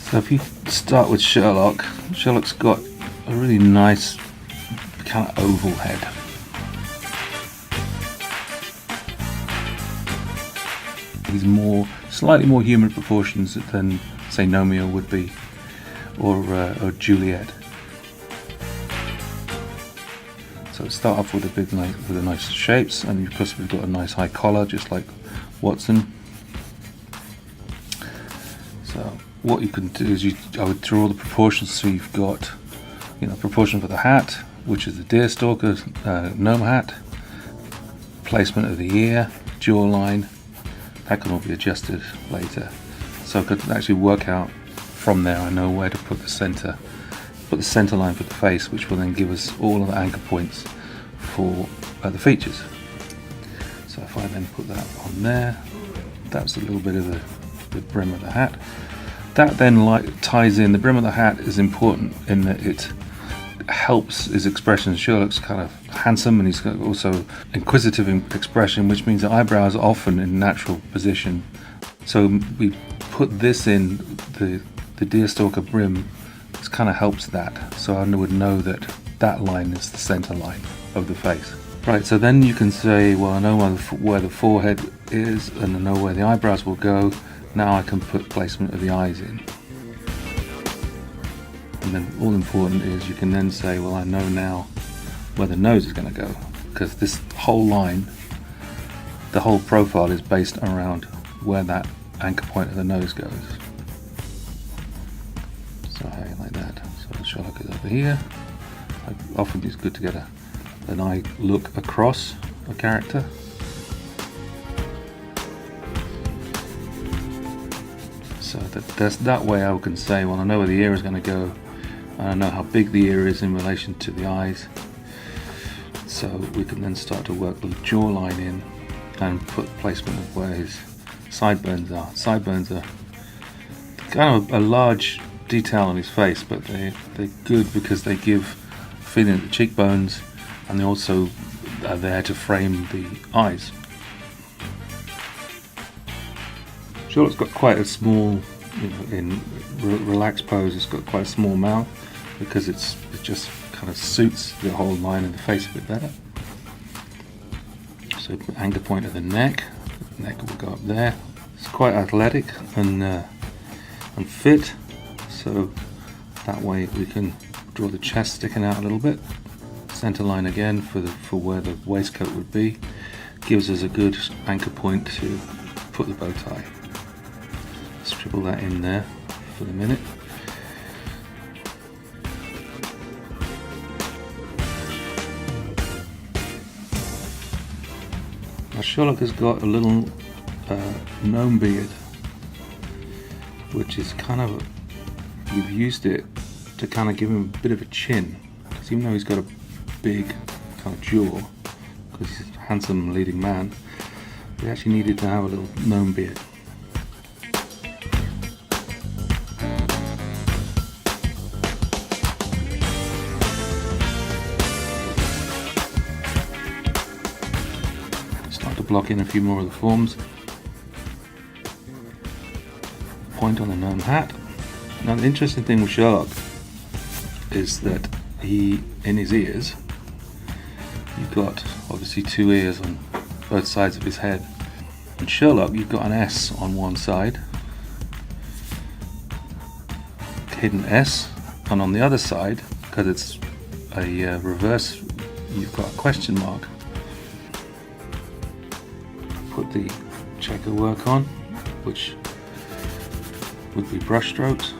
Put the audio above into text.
So if you start with Sherlock, Sherlock's got a really nice kind of oval head. He's slightly more human proportions than, say, Nomeo would be, or Juliet. So start off with the nice shapes, and of course we've got a nice high collar, just like Watson. So what you can do is I would draw the proportions. So you've got, proportion for the hat, which is the deerstalker gnome hat, placement of the ear, jawline. That can all be adjusted later. So I could actually work out from there. I know where to put the center line for the face, which will then give us all of the anchor points for the features. So if I then put that on there, that's a little bit of the brim of the hat. That then ties in. The brim of the hat is important in that it helps his expression. Sherlock's kind of handsome, and he's got also inquisitive expression, which means the eyebrows are often in natural position. So we put this in the deerstalker brim. This kind of helps that. So I would know that line is the center line of the face. Right. So then you can say, well, I know where the forehead is, and I know where the eyebrows will go. Now I can put placement of the eyes in. And then all important is you can then say, well, I know now where the nose is going to go, because this whole line, the whole profile is based around where that anchor point of the nose goes. So like that. So Sherlock is over here. Often it's good to get an eye look across a character. So that way I can say, well, I know where the ear is going to go, and I know how big the ear is in relation to the eyes. So we can then start to work the jawline in and put placement of where his sideburns are. Sideburns are kind of a large detail on his face, but they're good because they give feeling of the cheekbones, and they also are there to frame the eyes. Sherlock's got quite a small, in relaxed pose, it's got quite a small mouth because it just kind of suits the whole line of the face a bit better. So anchor point of the neck will go up there. It's quite athletic and fit, so that way we can draw the chest sticking out a little bit. Center line again for where the waistcoat would be, gives us a good anchor point to put the bow tie. Scribble that in there for the minute. Now Sherlock has got a little gnome beard, which is we've used it to kind of give him a bit of a chin, because even though he's got a big kind of jaw, because he's a handsome leading man, we actually needed to have a little gnome beard. Block in a few more of the forms. Point on the gnome hat. Now the interesting thing with Sherlock is that in his ears, you've got obviously two ears on both sides of his head. In Sherlock, you've got an S on one side, hidden S, and on the other side, because it's a reverse, you've got a question mark. Put the checker work on, which would be brush strokes.